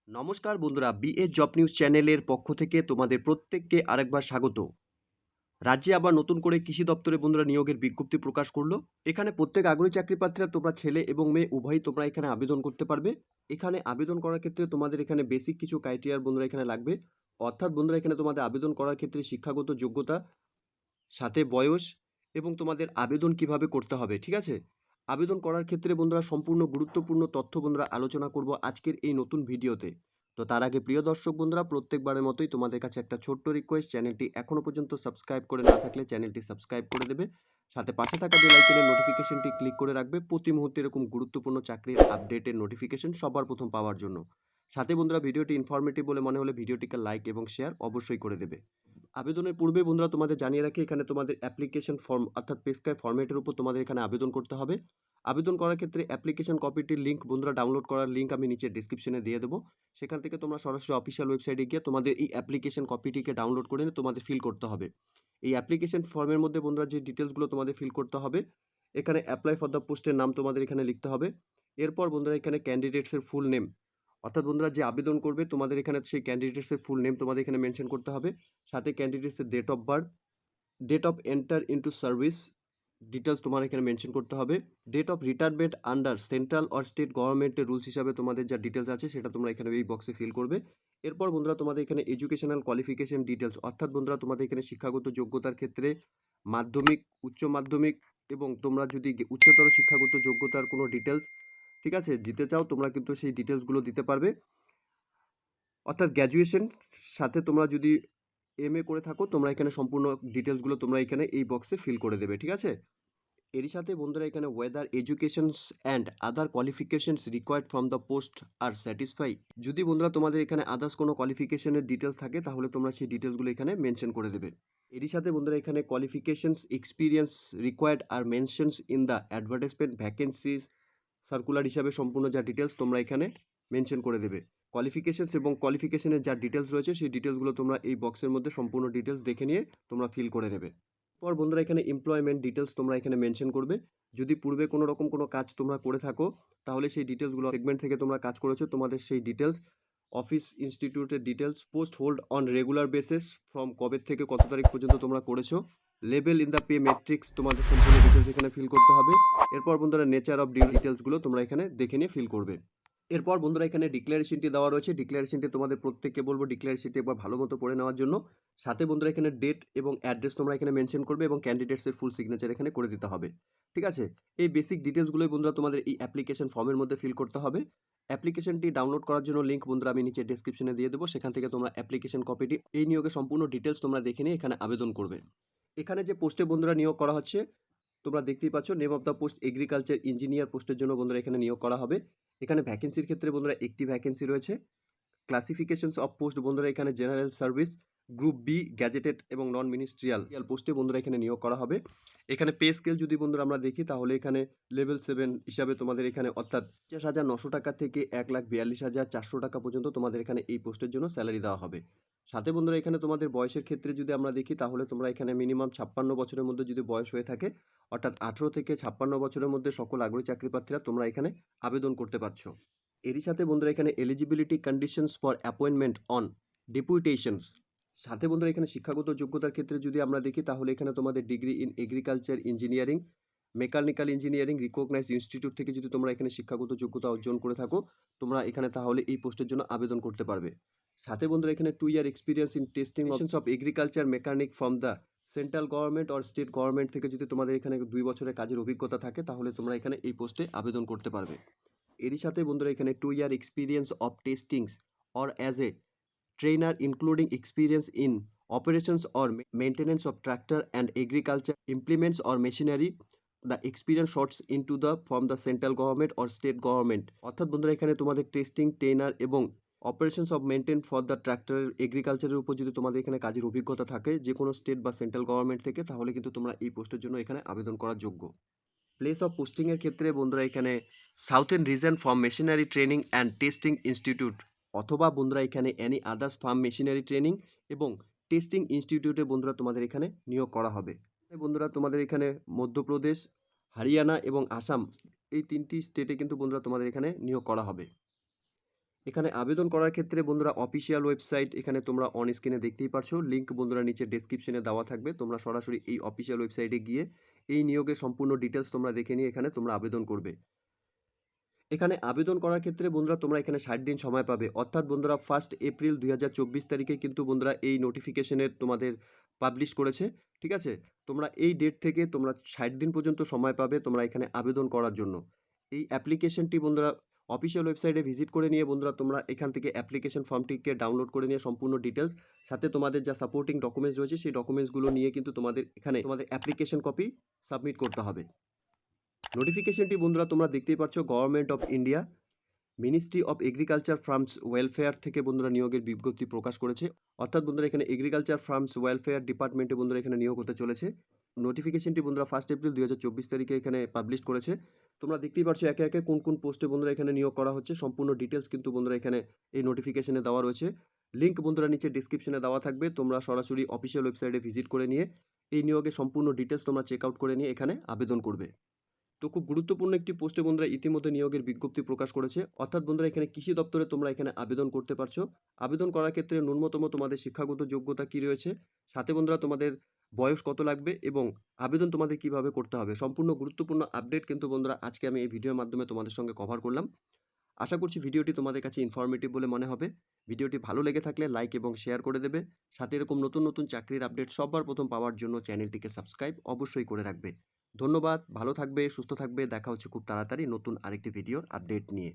নমস্কার বন্ধুরা, BA job news চ্যানেলের পক্ষ থেকে তোমাদের প্রত্যেককে আরেকবার স্বাগত। রাজ্যে আবার নতুন করে কৃষি দপ্তরে বন্ধুরা নিয়োগের বিজ্ঞপ্তি প্রকাশ করলো। এখানে প্রত্যেক আগ্রহী চাকরি প্রার্থীরা তোমরা ছেলে এবং মেয়ে উভয়ই তোমরা এখানে আবেদন করতে পারবে। এখানে আবেদন করার ক্ষেত্রে তোমাদের এখানে বেসিক কিছু ক্রাইটেরিয়ার বন্ধুরা এখানে লাগবে। অর্থাৎ বন্ধুরা এখানে তোমাদের আবেদন করার ক্ষেত্রে শিক্ষাগত যোগ্যতা, সাথে বয়স এবং তোমাদের আবেদন কিভাবে করতে হবে, ঠিক আছে? আবেদন করার ক্ষেত্রে বন্ধুরা সম্পূর্ণ গুরুত্বপূর্ণ তথ্য বন্ধুরা আলোচনা করব আজকের এই নতুন ভিডিওতে। তো তার আগে প্রিয় দর্শক বন্ধুরা, প্রত্যেকবারের মতোই তোমাদের কাছে একটা ছোট্ট রিকোয়েস্ট, চ্যানেলটি এখনো পর্যন্ত সাবস্ক্রাইব করে না থাকলে চ্যানেলটি সাবস্ক্রাইব করে দেবে। সাথে পাশে থাকা বেল আইকনের নোটিফিকেশনটি ক্লিক করে রাখবে প্রতি মুহূর্তে এরকম গুরুত্বপূর্ণ চাকরির আপডেটের নোটিফিকেশন সবার প্রথম পাওয়ার জন্য। সাথে বন্ধুরা ভিডিওটি ইনফরমেটিভ বলে মনে হলে ভিডিওটিকে লাইক এবং শেয়ার অবশ্যই করে দেবে। আবেদনের পূর্বে বন্ধুরা তোমাদের জানিয়ে রাখি, এখানে তোমাদের অ্যাপ্লিকেশন ফর্ম অর্থাৎ পেসক্রাইব ফরম্যাটের উপর তোমাদের এখানে আবেদন করতে হবে। আবেদন করার ক্ষেত্রে অ্যাপ্লিকেশন কপিটির লিঙ্ক বন্ধুরা, ডাউনলোড করার লিঙ্ক আমি নিচে ডিসক্রিপশনে দিয়ে দেবো। সেখান থেকে তোমরা সরাসরি অফিসিয়াল ওয়েবসাইটে গিয়ে তোমাদের এই অ্যাপ্লিকেশন কপিটিকে ডাউনলোড করে নিয়ে তোমাদের ফিল করতে হবে। এই অ্যাপ্লিকেশন ফর্মের মধ্যে বন্ধুরা যে ডিটেলসগুলো তোমাদের ফিল করতে হবে, এখানে অ্যাপ্লাই ফর দ্য পোস্টের নাম তোমাদের এখানে লিখতে হবে। এরপর বন্ধুরা এখানে ক্যান্ডিডেটসের ফুল নেম, অর্থাৎ বন্ধুরা যে আবেদন করবে তোমাদের এখানে সেই ক্যান্ডিডেটসের ফুল নেম তোমাদের এখানে মেনশন করতে হবে। সাথে ক্যান্ডিডেটসের date of birth, date of enter into service details তোমার এখানে মেনশন করতে হবে। Date of retirement under central or state গভর্নমেন্টের রুলস হিসাবে তোমাদের যা ডিটেলস আছে সেটা তোমরা এখানে এই বক্সে ফিল করবে। এরপর বন্ধুরা তোমাদের এখানে এডুকেশনাল কোয়ালিফিকেশন ডিটেলস, অর্থাৎ বন্ধুরা তোমাদের এখানে শিক্ষাগত যোগ্যতার ক্ষেত্রে মাধ্যমিক, উচ্চ মাধ্যমিক এবং তোমরা যদি উচ্চতর শিক্ষাগত যোগ্যতার কোনো ডিটেলস, ঠিক আছে, দিতে চাও তোমরা কিন্তু সেই ডিটেলসগুলো দিতে পারবে। অর্থাৎ গ্র্যাজুয়েশন সাথে তোমরা যদি এমএ করে থাকো তোমরা এখানে সম্পূর্ণ ডিটেলসগুলো তোমরা এখানে এই বক্সে ফিল করে দেবে, ঠিক আছে? এরই সাথে বন্ধুরা এখানে whether educations and other qualifications required from the post আর স্যাটিসফাই, যদি বন্ধুরা তোমাদের এখানে আদার্স কোনো কোয়ালিফিকেশনের ডিটেলস থাকে তাহলে তোমরা সেই ডিটেলসগুলো এখানে মেনশন করে দেবে। এরই সাথে বন্ধুরা এখানে কোয়ালিফিকেশনস এক্সপিরিয়েন্স রিকোয়ার্ড আর mentions in the advertisement vacancies circular হিসাবে সম্পূর্ণ যা ডিটেলস তোমরা এখানে মেনশন করে দেবে। কোয়ালিফিকেশনস এবং কোয়ালিফিকেশনের যা ডিটেলস রয়েছে সেই ডিটেলসগুলো তোমরা এই বক্সের মধ্যে সম্পূর্ণ ডিটেলস দেখে নিয়ে তোমরা ফিল করে নেবে। পর বন্ধুরা এখানে এমপ্লয়মেন্ট ডিটেলস তোমরা এখানে মেনশন করবে। যদি পূর্বে কোনো রকম কোনো কাজ তোমরা করে থাকো তাহলে সেই ডিটেলসগুলো, সেগমেন্ট থেকে তোমরা কাজ করেছো তোমাদের সেই ডিটেলস, অফিস ইনস্টিটিউটের details, post hold on regular basis from কবে থেকে কত তারিখ পর্যন্ত তোমরা করেছো, level in the pay matrix তোমাদের সম্পূর্ণ ডিটেলস এখানে ফিল করতে হবে। এরপর বন্ধুরা নেচার অফ ডিটেলসগুলো তোমরা এখানে দেখে নিয়ে ফিল করবে। এরপর বন্ধুরা এখানে ডিক্লারেশনটি দেওয়া রয়েছে, ডিক্লারেশনটি তোমাদের প্রত্যেককে বলবো ডিক্লারেশনটি একবার ভালো মতো পড়ে নেওয়ার জন্য। সাথে বন্ধুরা এখানে ডেট এবং অ্যাড্রেস তোমরা এখানে মেনশন করবে এবং ক্যান্ডিডেটসের ফুল সিগনেচার এখানে করে দিতে হবে, ঠিক আছে? এই বেসিক ডিটেলসগুলোই বন্ধুরা তোমাদের এই অ্যাপ্লিকেশন ফর্মের মধ্যে ফিল করতে হবে। অ্যাপ্লিকেশনটি ডাউনলোড করার জন্য লিঙ্ক বন্ধুরা আমি নিচে ডেসক্রিপশনে দিয়ে দেবো, সেখান থেকে তোমরা অ্যাপ্লিকেশন কপিটি, এই নিয়োগের সম্পূর্ণ ডিটেলস তোমরা দেখে নিয়ে এখানে আবেদন করবে। এখানে যে পোস্টে বন্ধুরা নিয়োগ করা হচ্ছে তোমরা দেখতেই পাচ্ছ, name of the post agriculture engineer পোস্টের জন্য বন্ধুরা এখানে নিয়োগ করা হবে। এখানে ভ্যাকেন্সির ক্ষেত্রে বন্ধুরা একটি ভ্যাকেন্সি রয়েছে। ক্লাসিফিকেশনস অফ পোস্ট বন্ধুরা এখানে general service, group B, gazetted এবং নন মিনিস্ট্রিয়াল পোস্টে বন্ধুরা এখানে নিয়োগ করা হবে। এখানে পে স্কেল যদি বন্ধুরা আমরা দেখি তাহলে এখানে লেভেল 7 হিসাবে তোমাদের এখানে অর্থাৎ 50,900 টাকা থেকে 1,42,400 টাকা পর্যন্ত তোমাদের এখানে এই পোস্টের জন্য স্যালারি দেওয়া হবে। সাথে বন্ধুরা এখানে তোমাদের বয়সের ক্ষেত্রে যদি আমরা দেখি তাহলে তোমরা এখানে মিনিমাম 56 বছরের মধ্যে যদি বয়স হয়ে থাকে, অর্থাৎ 18 থেকে 56 বছরের মধ্যে সকল আগ্রহী চাকরি প্রার্থীরা তোমরা এখানে আবেদন করতে পারছো। এরই সাথে বন্ধুরা এখানে eligibility conditions for appointment on deputations, সাথে বন্ধুরা এখানে শিক্ষাগত যোগ্যতার ক্ষেত্রে যদি আমরা দেখি তাহলে এখানে তোমাদের degree in agriculture engineering, mechanical engineering recognised institute থেকে যদি তোমরা এখানে শিক্ষাগত যোগ্যতা অর্জন করে থাকো তোমরা এখানে তাহলে এই পোস্টের জন্য আবেদন করতে পারবে। সাথে বন্ধুরা এখানে 2 year experience in testing of agriculture mechanic from the central government or state government থেকে যদি তোমাদের এখানে 2 বছরের কাজের অভিজ্ঞতা থাকে তাহলে তোমরা এখানে এই পোস্টে আবেদন করতে পারবে। এরই সাথে বন্ধুরা এখানে 2 year experience of testings or as a trainer including experience in operations or maintenance of tractor and agriculture implements or machinery, the experience shorts into the from the central government or state government, অর্থাৎ বন্ধুরা এখানে তোমাদের testing, trainer এবং operations of maintain for the ট্র্যাক্টরের এগ্রিকালচারের উপর যদি তোমাদের এখানে কাজের অভিজ্ঞতা থাকে যে কোনো স্টেট বা সেন্ট্রাল গভর্নমেন্ট থেকে তাহলে কিন্তু তোমরা এই পোস্টের জন্য এখানে আবেদন করার যোগ্য। প্লেস অফ পোস্টিংয়ের ক্ষেত্রে বন্ধুরা এখানে southern region farm machinery training and testing institute, অথবা বন্ধুরা এখানে any others farm machinery training এবং টেস্টিং ইনস্টিটিউটে বন্ধুরা তোমাদের এখানে নিয়োগ করা হবে। বন্ধুরা তোমাদের এখানে মধ্যপ্রদেশ, হরিয়ানা এবং আসাম এই 3টি স্টেটে কিন্তু বন্ধুরা তোমাদের এখানে নিয়োগ করা হবে। এখানে আবেদন করার ক্ষেত্রে বন্ধুরা অফিসিয়াল ওয়েবসাইট এখানে তোমরা অন স্ক্রিনে দেখতেই পারছো। লিঙ্ক বন্ধুরা নিচে ডেসক্রিপশনে দেওয়া থাকবে। তোমরা সরাসরি এই অফিসিয়াল ওয়েবসাইটে গিয়ে এই নিয়োগের সম্পূর্ণ ডিটেইলস তোমরা দেখে নিয়ে এখানে তোমরা আবেদন করবে। এখানে আবেদন করার ক্ষেত্রে বন্ধুরা তোমরা এখানে 60 দিন সময় পাবে। অর্থাৎ বন্ধুরা 1 এপ্রিল 2024 তারিখে কিন্তু বন্ধুরা এই নোটিফিকেশনের তোমাদের পাবলিশ করেছে। ঠিক আছে? তোমরা এই ডেট থেকে তোমরা 60 দিন পর্যন্ত সময় পাবে তোমরা এখানে আবেদন করার জন্য। এই অ্যাপ্লিকেশনটি বন্ধুরা অফিসিয়াল ওয়েবসাইটে ভিজিট করে নিয়ে বন্ধুরা তোমরা এখান থেকে অ্যাপ্লিকেশন ফর্মটিকে ডাউনলোড করে নিয়ে সম্পূর্ণ ডিটেইলস সাথে তোমাদের যা সাপোর্টিং ডকুমেন্টস রয়েছে সেই ডকুমেন্টসগুলো নিয়ে কিন্তু তোমাদের এখানে তোমাদের অ্যাপ্লিকেশন কপি সাবমিট করতে হবে। নোটিফিকেশনটি বন্ধুরা তোমরা দেখতেই পাচ্ছ government of India ministry of agriculture farms welfare থেকে বন্ধুরা নিয়োগের বিজ্ঞপ্তি প্রকাশ করেছে। অর্থাৎ বন্ধুরা এখানে এগ্রিকালচার ফার্মস ওয়েলফেয়ার ডিপার্টমেন্টে বন্ধুরা এখানে নিয়োগ হতে চলেছে। নোটিফিকেশনটি বন্ধুরা 1 এপ্রিল 2024 তারিখে এখানে পাবলিশ করেছে। তোমরা দেখতেই পাচ্ছ একে একে কোন কোন পোস্টে বন্ধুরা এখানে নিয়োগ করা হচ্ছে সম্পূর্ণ ডিটেলস কিন্তু বন্ধুরা এখানে এই নোটিফিকেশনে দেওয়া রয়েছে। লিঙ্ক বন্ধুরা নিচে ডেসক্রিপশনে দেওয়া থাকবে। তোমরা সরাসরি অফিসিয়াল ওয়েবসাইটে ভিজিট করে নিয়ে এই নিয়োগের সম্পূর্ণ ডিটেলস তোমরা চেক আউট করে নিয়ে এখানে আবেদন করবে। তো খুব গুরুত্বপূর্ণ একটি পোস্টে বন্ধুরা ইতিমধ্যে নিয়োগের বিজ্ঞপ্তি প্রকাশ করেছে। অর্থাৎ বন্ধুরা এখানে কৃষি দপ্তরে তোমরা এখানে আবেদন করতে পারছো। আবেদন করার ক্ষেত্রে ন্যূনতম তোমাদের শিক্ষাগত যোগ্যতা কি রয়েছে, সাথে বন্ধুরা তোমাদের বয়স কত লাগবে এবং আবেদন তোমাদের কিভাবে করতে হবে সম্পূর্ণ গুরুত্বপূর্ণ আপডেট কিন্তু বন্ধুরা আজকে আমি এই ভিডিওর মাধ্যমে তোমাদের সঙ্গে কভার করলাম। আশা করছি ভিডিওটি তোমাদের কাছে ইনফরমেটিভ বলে মনে হবে। ভিডিওটি ভালো লেগে থাকলে লাইক এবং শেয়ার করে দেবে। সাথে এরকম নতুন নতুন চাকরির আপডেট সবার প্রথম পাওয়ার জন্য চ্যানেলটিকে সাবস্ক্রাইব অবশ্যই করে রাখবে। ধন্যবাদ, ভালো থাকবে, সুস্থ থাকবে। দেখা হচ্ছে খুব তাড়াতাড়ি নতুন আরেকটি ভিডিওর আপডেট নিয়ে।